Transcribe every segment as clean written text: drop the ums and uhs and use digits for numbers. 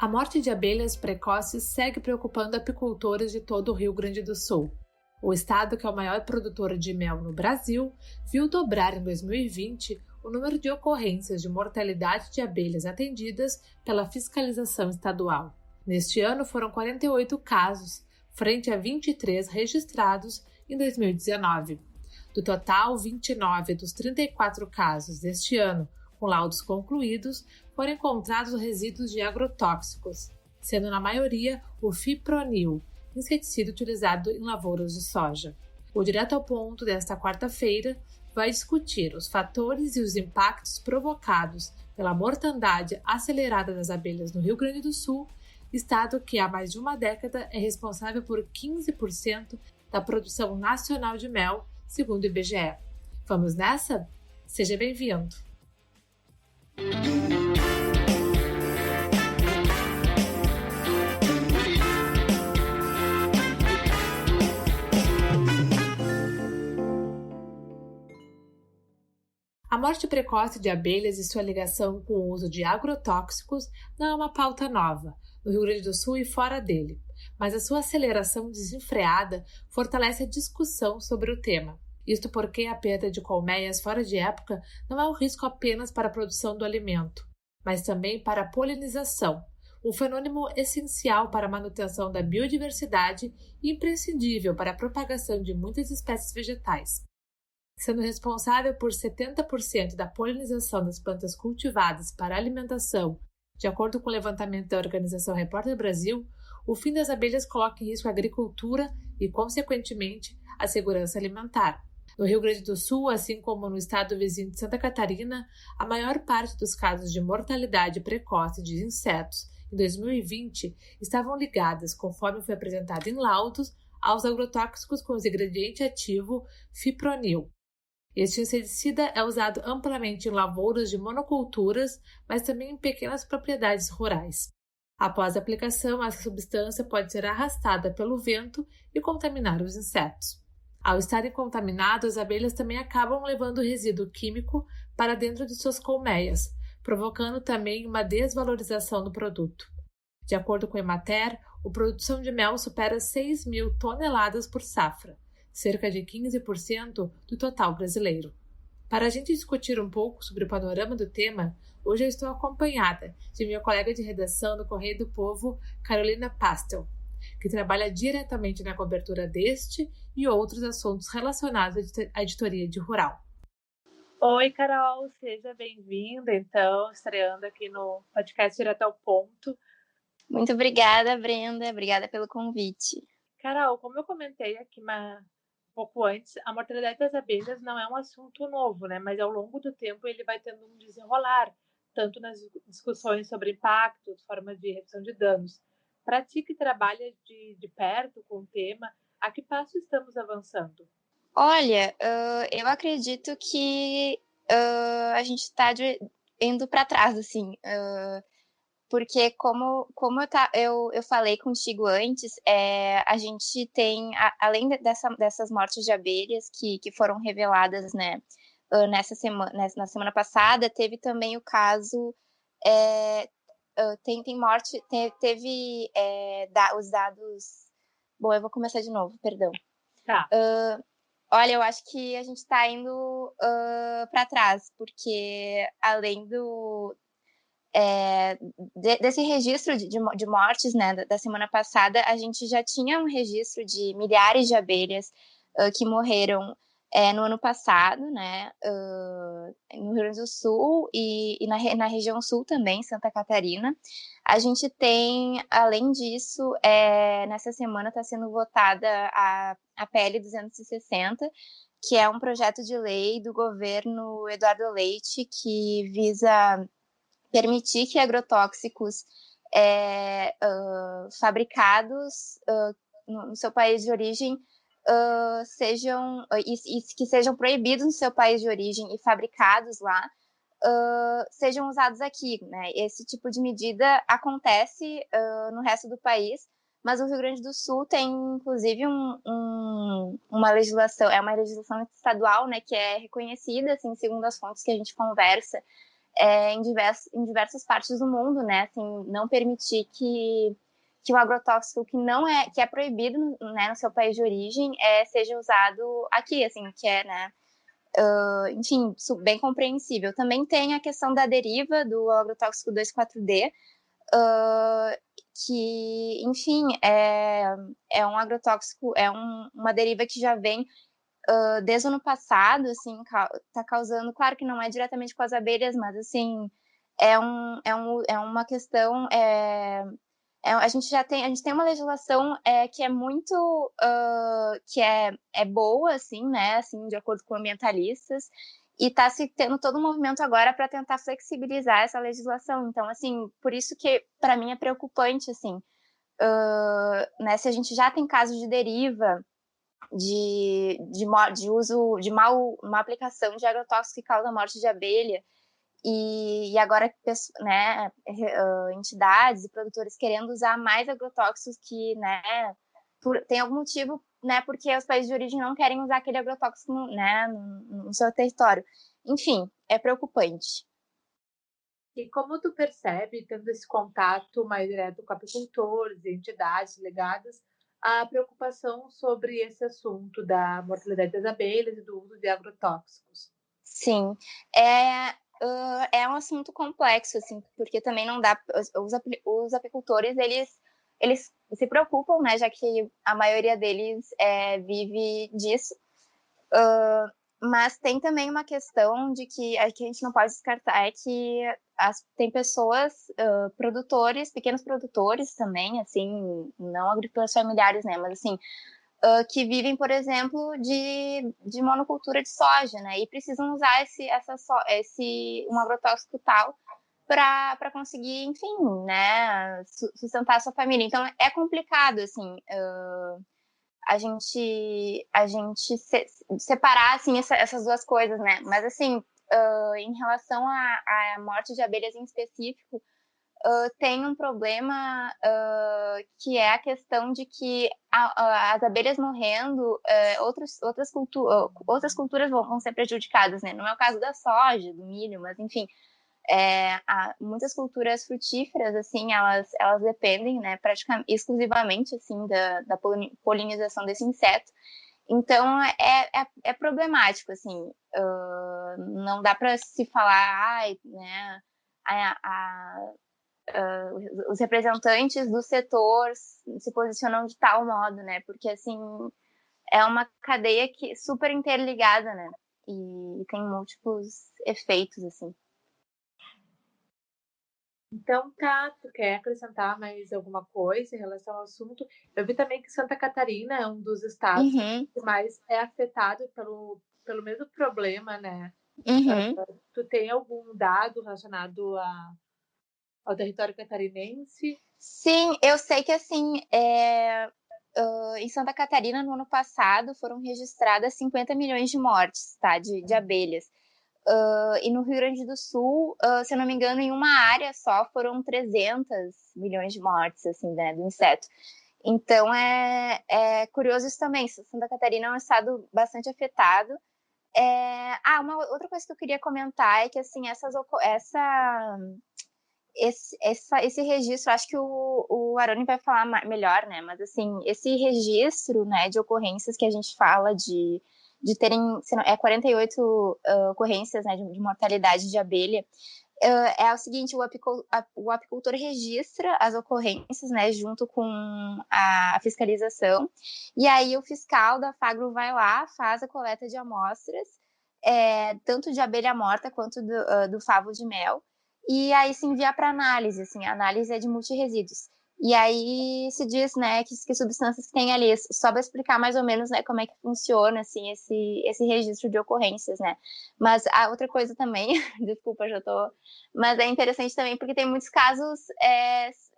A morte de abelhas precoces segue preocupando apicultores de todo o Rio Grande do Sul. O estado, que é o maior produtor de mel no Brasil, viu dobrar em 2020 o número de ocorrências de mortalidade de abelhas atendidas pela fiscalização estadual. Neste ano foram 48 casos, frente a 23 registrados em 2019. Do total, 29 dos 34 casos deste ano, com laudos concluídos, foram encontrados resíduos de agrotóxicos, sendo na maioria o fipronil, inseticida utilizado em lavouras de soja. O Direto ao Ponto desta quarta-feira vai discutir os fatores e os impactos provocados pela mortandade acelerada das abelhas no Rio Grande do Sul, estado que há mais de uma década é responsável por 15% da produção nacional de mel, segundo o IBGE. Vamos nessa? Seja bem-vindo! A morte precoce de abelhas e sua ligação com o uso de agrotóxicos não é uma pauta nova, no Rio Grande do Sul e fora dele, mas a sua aceleração desenfreada fortalece a discussão sobre o tema. Isto porque a perda de colmeias fora de época não é um risco apenas para a produção do alimento, mas também para a polinização, um fenômeno essencial para a manutenção da biodiversidade e imprescindível para a propagação de muitas espécies vegetais. Sendo responsável por 70% da polinização das plantas cultivadas para alimentação, de acordo com o levantamento da organização Repórter Brasil, o fim das abelhas coloca em risco a agricultura e, consequentemente, a segurança alimentar. No Rio Grande do Sul, assim como no estado vizinho de Santa Catarina, a maior parte dos casos de mortalidade precoce de insetos em 2020 estavam ligadas, conforme foi apresentado em laudos, aos agrotóxicos com o ingrediente ativo fipronil. Este inseticida é usado amplamente em lavouras de monoculturas, mas também em pequenas propriedades rurais. Após a aplicação, essa substância pode ser arrastada pelo vento e contaminar os insetos. Ao estarem contaminados, as abelhas também acabam levando o resíduo químico para dentro de suas colmeias, provocando também uma desvalorização do produto. De acordo com a Emater, a produção de mel supera 6 mil toneladas por safra, cerca de 15% do total brasileiro. Para a gente discutir um pouco sobre o panorama do tema, hoje eu estou acompanhada de minha colega de redação do Correio do Povo, Carolina Pastel, que trabalha diretamente na cobertura deste e outros assuntos relacionados à editoria de Rural. Oi, Carol, seja bem-vinda, então, estreando aqui no podcast Direto ao Ponto. Muito obrigada, Brenda, obrigada pelo convite. Carol, como eu comentei aqui um pouco antes, a mortalidade das abelhas não é um assunto novo, né? Mas ao longo do tempo ele vai tendo um desenrolar, tanto nas discussões sobre impacto, forma de redução de danos. Para ti que trabalha de perto com o tema, a que passo estamos avançando? Olha, eu acredito que a gente está indo para trás, assim, porque como eu falei contigo antes, a gente tem, além dessas mortes de abelhas que foram reveladas, né, na semana passada, teve também o caso, tem morte, teve os dados... Bom, eu vou começar de novo, perdão. Tá. Olha, eu acho que a gente está indo para trás, porque além desse registro de mortes, né, da semana passada, a gente já tinha um registro de milhares de abelhas que morreram no ano passado, né, no Rio Grande do Sul e na região sul também, Santa Catarina. A gente tem, além disso, nessa semana está sendo votada a PL 260, que é um projeto de lei do governo Eduardo Leite que visa permitir que agrotóxicos fabricados no seu país de origem que sejam proibidos no seu país de origem e fabricados lá, sejam usados aqui, né? Esse tipo de medida acontece no resto do país, mas o Rio Grande do Sul tem, inclusive, uma legislação, uma legislação estadual, né, que é reconhecida, assim, segundo as fontes que a gente conversa, em diversas partes do mundo, né? Assim, não permitir que o agrotóxico que é proibido, né, no seu país de origem seja usado aqui, assim, que é, né? Enfim, bem compreensível. Também tem a questão da deriva do agrotóxico 2,4-D, que, enfim, é um agrotóxico, uma deriva que já vem desde o ano passado, assim, tá causando, claro que não é diretamente com as abelhas, mas, assim, é uma questão, a gente tem uma legislação que é muito, que é boa, assim, né, assim, de acordo com ambientalistas, e está se tendo todo um movimento agora para tentar flexibilizar essa legislação. Então, assim, por isso que, para mim, é preocupante, assim, né, se a gente já tem casos de deriva, de uso, de má aplicação de agrotóxico que causa morte de abelha, e agora, né, entidades e produtores querendo usar mais agrotóxicos que, né, tem algum motivo, né, porque os países de origem não querem usar aquele agrotóxico, né, no seu território. Enfim, é preocupante. E como tu percebe, tendo esse contato mais direto com apicultores e entidades ligadas, a preocupação sobre esse assunto da mortalidade das abelhas e do uso de agrotóxicos? Sim, é um assunto complexo, assim, porque também não dá. Os apicultores, eles se preocupam, né, já que a maioria deles vive disso. Mas tem também uma questão de que a gente não pode descartar, é que tem pessoas, produtores, pequenos produtores também, assim, não agricultores familiares, né, mas assim, que vivem, por exemplo, de monocultura de soja, né, e precisam usar um agrotóxico tal para conseguir, enfim, né, sustentar a sua família. Então, é complicado, assim, a gente separar, assim, essas duas coisas, né? Mas, assim, em relação à morte de abelhas em específico, tem um problema que é a questão de que as abelhas morrendo, outras culturas vão ser prejudicadas, né? Não é o caso da soja, do milho, mas, enfim, muitas culturas frutíferas, assim, elas dependem, né, praticamente exclusivamente, assim, da polinização desse inseto. Então, é problemático, assim, não dá para se falar, né, os representantes do setor se posicionam de tal modo, né, porque, assim, é uma cadeia super interligada, né, e tem múltiplos efeitos, assim. Então, tá, tu quer acrescentar mais alguma coisa em relação ao assunto? Eu vi também que Santa Catarina é um dos estados que mais é afetado pelo mesmo problema, né? Tu tem algum dado relacionado ao território catarinense? Sim, eu sei que, assim, em Santa Catarina, no ano passado, foram registradas 50 milhões de mortes, tá, de abelhas. E no Rio Grande do Sul, se eu não me engano, em uma área só foram 300 milhões de mortes, assim, né, do inseto. Então, é curioso isso também. Santa Catarina é um estado bastante afetado. Uma outra coisa que eu queria comentar é que, assim, esse registro, acho que o Aroni vai falar melhor, né? Mas, assim, esse registro, né, de ocorrências que a gente fala de terem 48 ocorrências, né, de mortalidade de abelha, é o seguinte: o apicultor registra as ocorrências, né, junto com a fiscalização, e aí o fiscal da Fagro vai lá, faz a coleta de amostras, tanto de abelha morta quanto do favo de mel, e aí se envia para análise, assim, a análise é de multirresíduos. E aí se diz, né, que substâncias que tem ali, só para explicar mais ou menos, né, como é que funciona, assim, esse registro de ocorrências, né. Mas a outra coisa também, desculpa, já tô... Mas é interessante também porque tem muitos casos,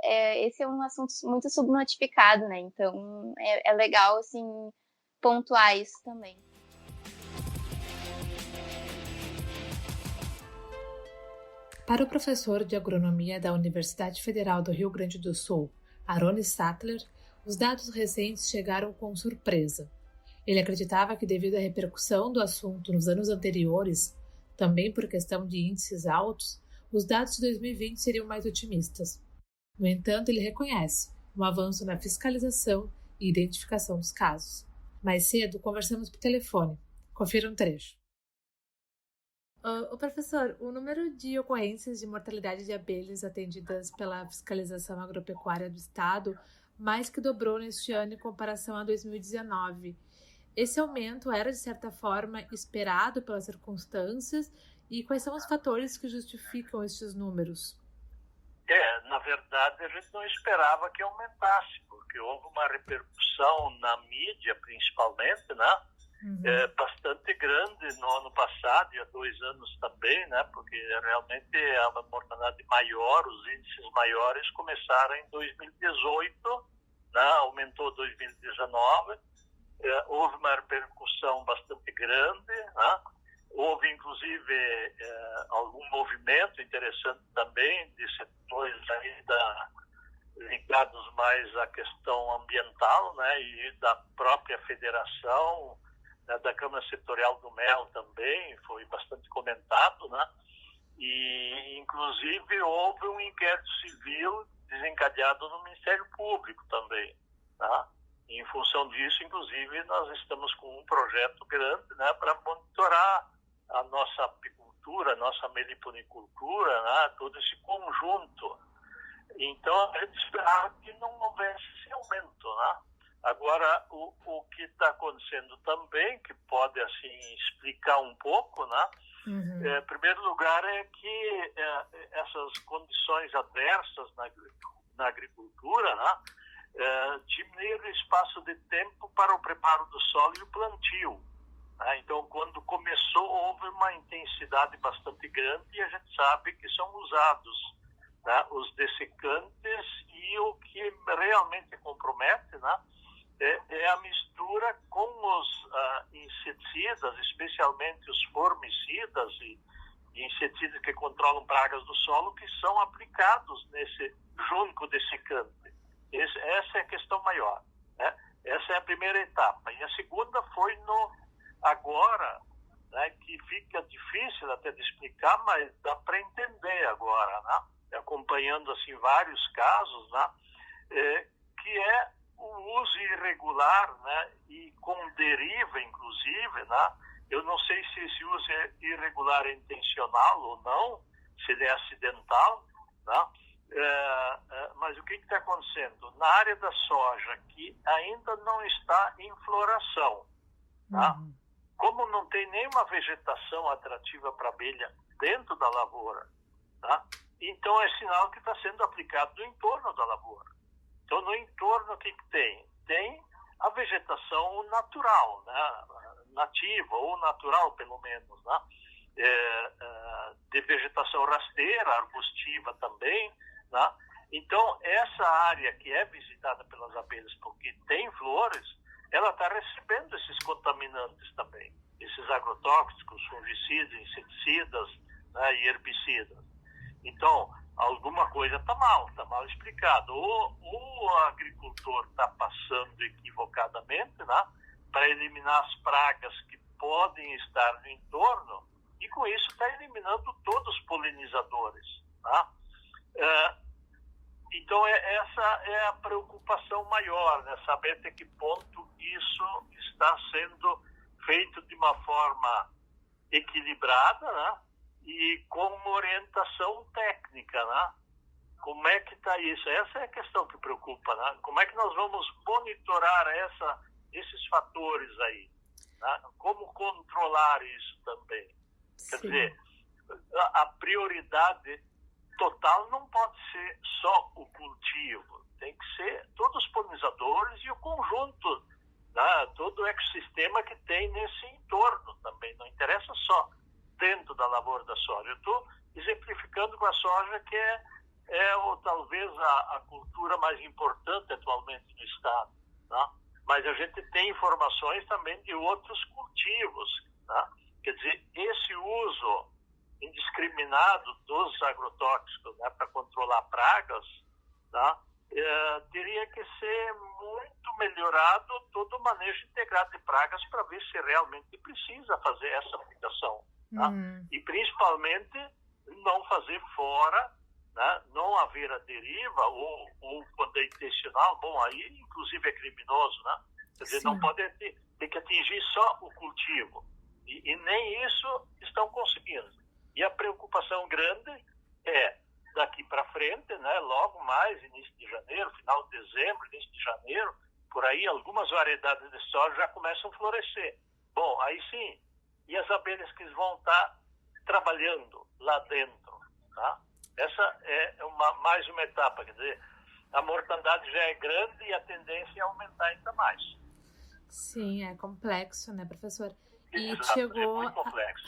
esse é um assunto muito subnotificado, né, então é legal, assim, pontuar isso também. Para o professor de agronomia da Universidade Federal do Rio Grande do Sul, Aroni Sattler, os dados recentes chegaram com surpresa. Ele acreditava que, devido à repercussão do assunto nos anos anteriores, também por questão de índices altos, os dados de 2020 seriam mais otimistas. No entanto, ele reconhece um avanço na fiscalização e identificação dos casos. Mais cedo, conversamos por telefone. Confira um trecho. Professor, o número de ocorrências de mortalidade de abelhas atendidas pela fiscalização agropecuária do Estado mais que dobrou neste ano em comparação a 2019. Esse aumento era, de certa forma, esperado pelas circunstâncias e quais são os fatores que justificam estes números? Na verdade, a gente não esperava que aumentasse, porque houve uma repercussão na mídia, principalmente, né? Bastante grande no ano passado e há 2 anos também, né? Porque realmente a mortalidade maior, os índices maiores começaram em 2018, né? Aumentou em 2019, houve uma repercussão bastante grande, né? Houve, inclusive, algum movimento interessante também de setores aí ligados mais à questão ambiental, né? E da própria federação, né? Da Câmara Setorial do Mel também, foi bastante comentado, né? E, inclusive, houve um inquérito civil desencadeado no Ministério Público também, tá? E, em função disso, inclusive, nós estamos com um projeto grande, né? Para monitorar a nossa apicultura, a nossa meliponicultura, né? Todo esse conjunto. Então, a gente esperava que não houvesse esse aumento, né? Agora, o que está acontecendo também, que pode, assim, explicar um pouco, né? Em primeiro lugar, é que essas condições adversas na agricultura, né? Diminuíram o espaço de tempo para o preparo do solo e o plantio. Então, quando começou, houve uma intensidade bastante grande e a gente sabe que são usados, né, os dessecantes, e o que realmente compromete, né, é a mistura com os inseticidas, especialmente os formicidas e inseticidas que controlam pragas do solo, que são aplicados nesse junco dessecante. Essa é a questão maior, né? Essa é a primeira etapa. E a segunda foi agora, né, que fica difícil até de explicar, mas dá para entender agora, né? Acompanhando assim vários casos, né? Que é o uso irregular, né? E com deriva, inclusive, né? Eu não sei se esse uso irregular é intencional ou não, se ele é acidental, né? Mas o que está acontecendo? Na área da soja, que ainda não está em floração, tá? Como não tem nenhuma vegetação atrativa para a abelha dentro da lavoura, tá? Então é sinal que está sendo aplicado no entorno da lavoura. Então, no entorno, o que tem? Tem a vegetação natural, né? Nativa, ou natural, pelo menos, né? De vegetação rasteira, arbustiva também, né? Então, essa área que é visitada pelas abelhas porque tem flores, ela está recebendo esses contaminantes também, esses agrotóxicos, fungicidas, inseticidas, né, e herbicidas. Então, alguma coisa está mal explicado. Ou o agricultor está passando equivocadamente, né, para eliminar as pragas que podem estar no entorno, e com isso está eliminando todos os polinizadores, né? Então, essa é a preocupação maior, né? Saber até que ponto isso está sendo feito de uma forma equilibrada, né? E com uma orientação técnica, né? Como é que está isso? Essa é a questão que preocupa, né? Como é que nós vamos monitorar esses fatores aí, né? Como controlar isso também? Sim. Quer dizer, a prioridade total não pode ser só o cultivo, tem que ser todos os polinizadores e o conjunto, né? Todo o ecossistema que tem nesse entorno também. Não interessa só dentro da lavoura da soja. Eu estou exemplificando com a soja, que é talvez a cultura mais importante atualmente no estado, né? Mas a gente tem informações também de outros cultivos, né? Quer dizer, esse uso indiscriminado dos agrotóxicos, né, para controlar pragas, tá? Teria que ser muito melhorado todo o manejo integrado de pragas para ver se realmente precisa fazer essa aplicação, tá? E principalmente não fazer fora, né? Não haver a deriva, ou quando é intencional, bom, aí inclusive é criminoso, né? Quer dizer, não pode ter que atingir só o cultivo. E nem isso estão conseguindo. E a preocupação grande é, daqui para frente, né? Logo mais, início de janeiro, final de dezembro, início de janeiro, por aí algumas variedades de soja já começam a florescer. Bom, aí sim, e as abelhas que vão estar trabalhando lá dentro, tá? Essa é mais uma etapa, quer dizer, a mortandade já é grande e a tendência é aumentar ainda mais. Sim, é complexo, né, professor? E Exato, é muito complexo.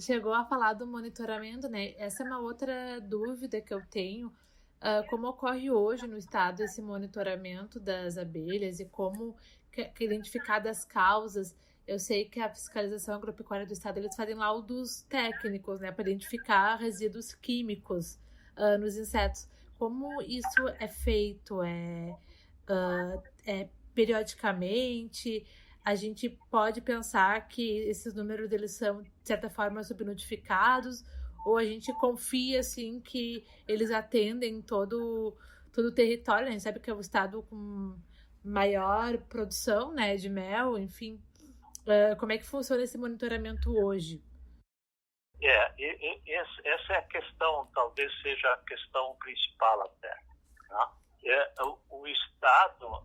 Chegou a falar do monitoramento, né? Essa é uma outra dúvida que eu tenho. Como ocorre hoje no estado esse monitoramento das abelhas e como que identificar as causas? Eu sei que a fiscalização agropecuária do estado, eles fazem laudos técnicos, né, para identificar resíduos químicos nos insetos. Como isso é feito? Periodicamente? A gente pode pensar que esses números eles são, de certa forma, subnotificados, ou a gente confia, assim, que eles atendem todo o território, né? A gente sabe que é o estado com maior produção, né, de mel, enfim. Como é que funciona esse monitoramento hoje? Essa é a questão, talvez seja a questão principal até. Tá? O Estado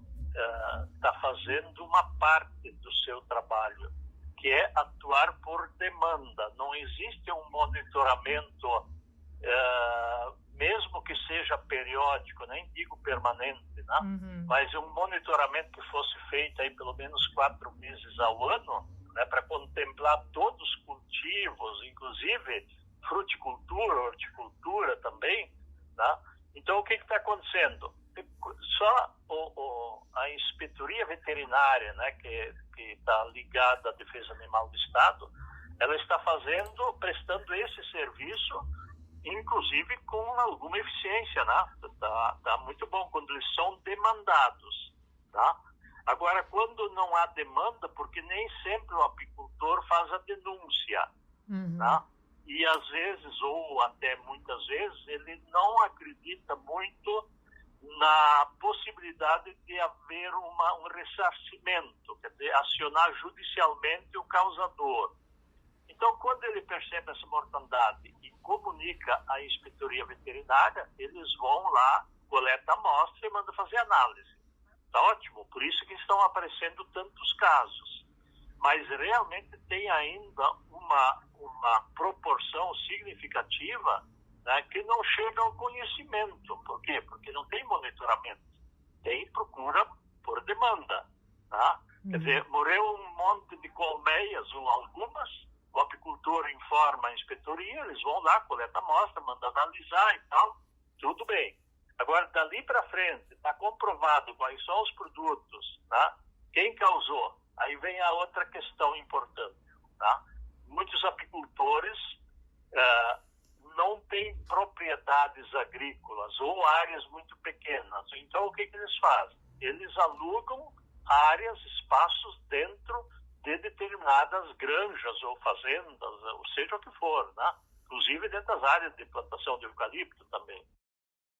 está fazendo uma parte do seu trabalho, que é atuar por demanda. Não existe um monitoramento, mesmo que seja periódico, nem digo permanente, né? Mas um monitoramento que fosse feito aí pelo menos 4 meses ao ano, né, para contemplar todos os cultivos, inclusive fruticultura, horticultura também, né? Então, o que está acontecendo? Só a inspetoria veterinária, né, que está ligada à Defesa Animal do Estado, ela está prestando esse serviço, inclusive com alguma eficiência, né? Tá muito bom quando eles são demandados, tá? Agora, quando não há demanda, porque nem sempre o apicultor faz a denúncia, tá? E às vezes, ou até muitas vezes, ele não acredita muito na possibilidade de haver um ressarcimento, quer dizer, acionar judicialmente o causador. Então, quando ele percebe essa mortandade e comunica à inspetoria veterinária, eles vão lá, coleta a amostra e mandam fazer análise. Tá ótimo, por isso que estão aparecendo tantos casos. Mas realmente tem ainda uma proporção significativa, né, que não chega ao conhecimento. Por quê? Porque não tem monitoramento. Tem procura por demanda. Tá? Quer dizer, morreu um monte de colmeias ou algumas, o apicultor informa a inspetoria, eles vão lá, coleta a amostra, manda analisar e tal, tudo bem. Agora, dali para frente, está comprovado quais são os produtos, tá? Quem causou? Aí vem a outra questão importante. Tá? Muitos apicultores não têm propriedades agrícolas ou áreas muito pequenas. Então, o que eles fazem? Eles alugam áreas, espaços dentro de determinadas granjas ou fazendas, ou seja o que for, né? Inclusive dentro das áreas de plantação de eucalipto também.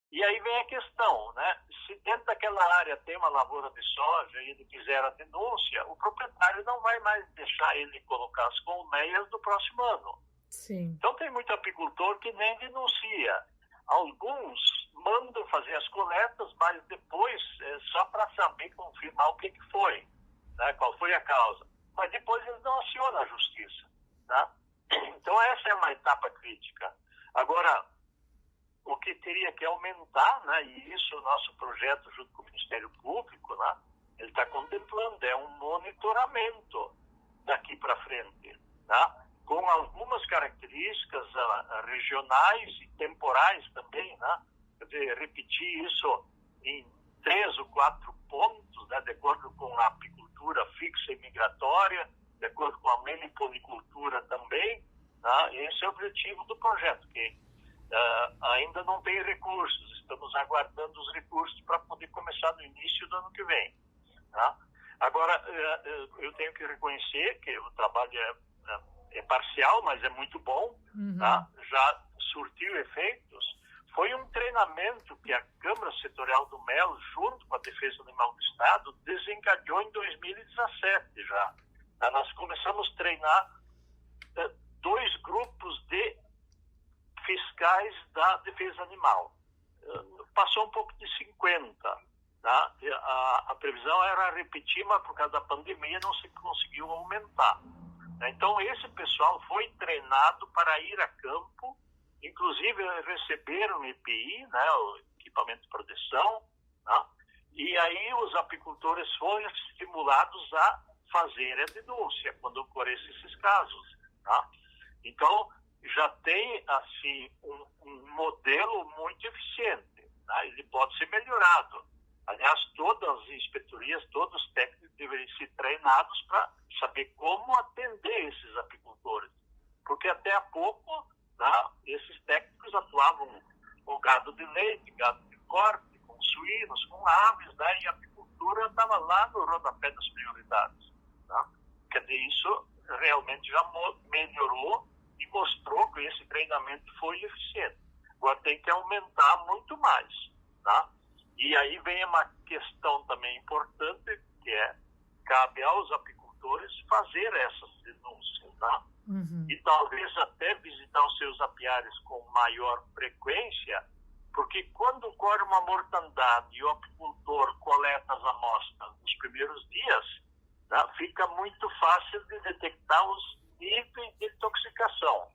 E aí vem a questão, né? Se dentro daquela área tem uma lavoura de soja e ele quiser a denúncia, o proprietário não vai mais deixar ele colocar as colmeias no próximo ano. Sim. Então tem muito apicultor que nem denuncia. Alguns mandam fazer as coletas, mas depois só para saber, confirmar o que foi, né? Qual foi a causa. Mas depois eles não acionam a justiça. Tá? Então essa é uma etapa crítica. Agora, o que teria que aumentar, né, e isso o nosso projeto junto com o Ministério Público, né, ele está contemplando, é um monitoramento daqui para frente, tá? Com algumas características regionais e temporais também, né? Quer dizer, repetir isso em 3 ou 4 pontos, né, de acordo com a apicultura fixa e migratória, de acordo com a meliponicultura também, tá? Esse é o objetivo do projeto, que ainda não tem recursos, estamos aguardando os recursos para poder começar no início do ano que vem. Tá? Agora, eu tenho que reconhecer que o trabalho é parcial, mas é muito bom. Tá? Já surtiu efeitos foi um treinamento que a Câmara Setorial do Mel, junto com a Defesa Animal do Estado, desencadeou em 2017 já. Nós começamos a treinar 2 grupos de fiscais da Defesa Animal. Passou um pouco de 50. Tá? A previsão era repetir, mas por causa da pandemia não se conseguiu aumentar. Então, esse pessoal foi treinado para ir a campo, inclusive receberam EPI, né, o equipamento de proteção, tá? E aí os apicultores foram estimulados a fazer a denúncia quando ocorressem esses casos. Tá? Então, já tem assim, um modelo muito eficiente. Tá? Ele pode ser melhorado. Aliás, todas as inspetorias, todos os técnicos deveriam ser treinados para saber como atender esses apicultores. Porque até há pouco, tá, esses técnicos atuavam com gado de leite, gado de corte, com suínos, com aves, né, e a apicultura estava lá no rodapé das prioridades. Tá? Quer dizer, isso realmente já melhorou e mostrou que esse treinamento foi eficiente. Agora tem que aumentar muito mais. Tá? E aí vem uma questão também importante, que cabe aos apicultores fazer essas denúncias, tá? E talvez até visitar os seus apiários com maior frequência, porque quando ocorre uma mortandade e o apicultor coleta as amostras nos primeiros dias, tá, fica muito fácil de detectar os níveis de intoxicação.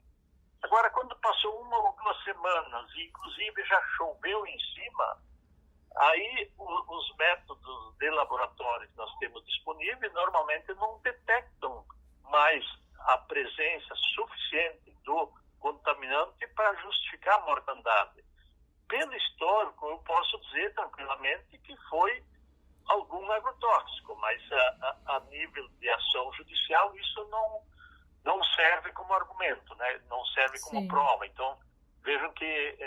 Agora, quando passou 1 ou 2 semanas e inclusive já choveu em cima, aí os métodos de laboratório que nós temos disponíveis normalmente não detectam mais a presença suficiente do contaminante para justificar a mortandade. Pelo histórico, eu posso dizer tranquilamente que foi algum agrotóxico, mas a nível de ação judicial isso não serve como argumento, né? Não serve como prova. Então, vejam que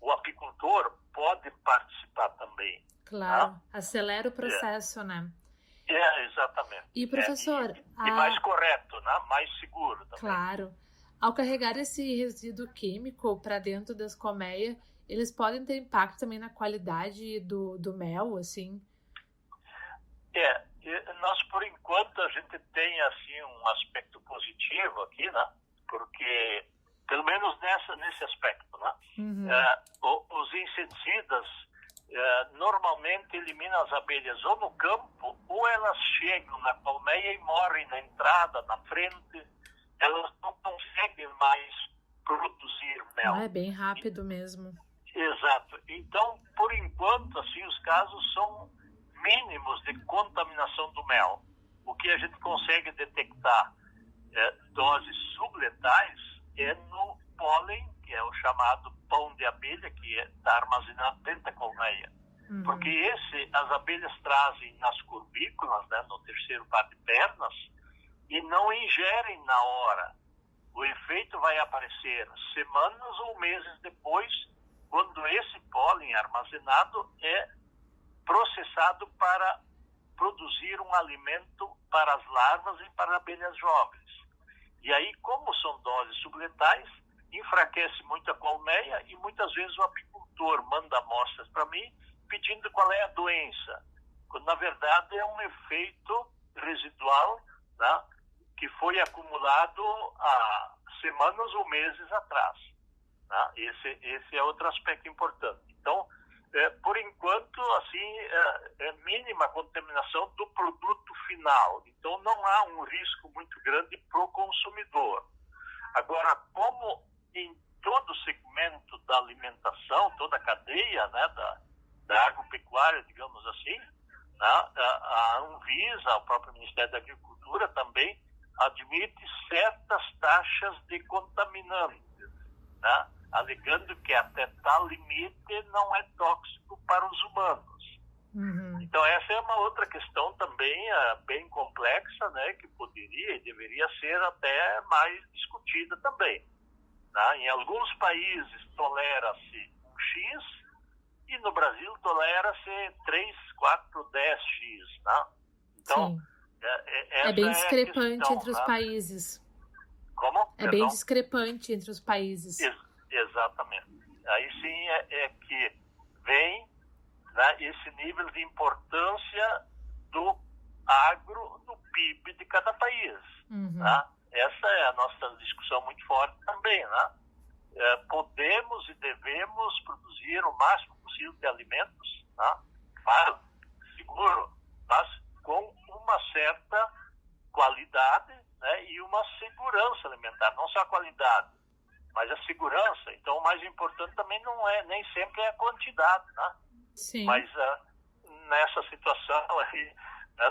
o apicultor pode participar também. Claro, tá? Acelera o processo, né? Exatamente. E, professor... E mais correto, né? Mais seguro também. Claro. Ao carregar esse resíduo químico para dentro das colmeias, eles podem ter impacto também na qualidade do mel, assim? Nós, por enquanto, a gente tem, assim, um aspecto positivo aqui, né? Porque, pelo menos nesse aspecto, né? Os inseticidas normalmente eliminam as abelhas ou no campo, ou elas chegam na colmeia e morrem na entrada, na frente. Elas não conseguem mais produzir mel. É bem rápido mesmo. Exato. Então, por enquanto, assim, os casos são mínimos de contaminação do mel. O que a gente consegue detectar doses subletais é no pólen, que é o chamado pão de abelha, que está armazenado dentro da colmeia. Porque as abelhas trazem nas curbículas, né, no terceiro par de pernas, e não ingerem na hora. O efeito vai aparecer semanas ou meses depois, quando esse pólen armazenado é processado para produzir um alimento para as larvas e para abelhas jovens. E aí, como são doses subletais, enfraquece muito a colmeia e muitas vezes o apicultor manda amostras para mim pedindo qual é a doença, quando na verdade é um efeito residual, né, que foi acumulado há semanas ou meses atrás. Tá? Esse é outro aspecto importante. Então, por enquanto, assim, é mínima a contaminação do produto final. Então, não há um risco muito grande para o consumidor. Agora, como em todo o segmento da alimentação, toda a cadeia, né, da agropecuária, digamos assim, né, a Anvisa, o próprio Ministério da Agricultura também admite certas taxas de contaminantes, né, alegando que até tal limite não é tóxico para os humanos. Então essa é uma outra questão também bem complexa, né, que poderia e deveria ser até mais discutida também. Tá? Em alguns países tolera-se um X e no Brasil tolera-se 3, 4, 10X. Tá? Então, é bem discrepante entre os países. Como? É bem discrepante entre os países. Exatamente. Aí sim é que vem, né, esse nível de importância do agro no PIB de cada país. Né? Essa é a nossa discussão muito forte também. Né? Podemos e devemos produzir o máximo possível de alimentos, né? Claro, seguro, mas com uma certa qualidade, né, e uma segurança alimentar, não só a qualidade, mas a segurança. Então, o mais importante também nem sempre é a quantidade, né? Sim. Mas nessa situação aí, né,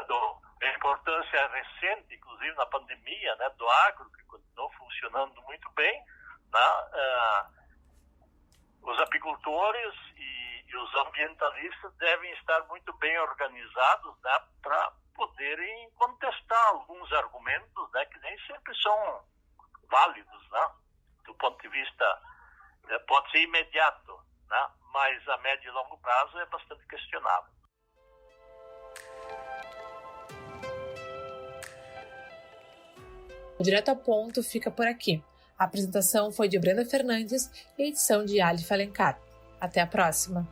da importância recente, inclusive na pandemia, né, do agro, que continuou funcionando muito bem, né, os apicultores e os ambientalistas devem estar muito bem organizados, né, para poderem contestar alguns argumentos, né, que nem sempre são válidos, né, do ponto de vista, pode ser imediato, né, mas a médio e longo prazo é bastante questionável. O Direto ao Ponto fica por aqui. A apresentação foi de Brenda Fernandes e a edição de Ali Falencar. Até a próxima!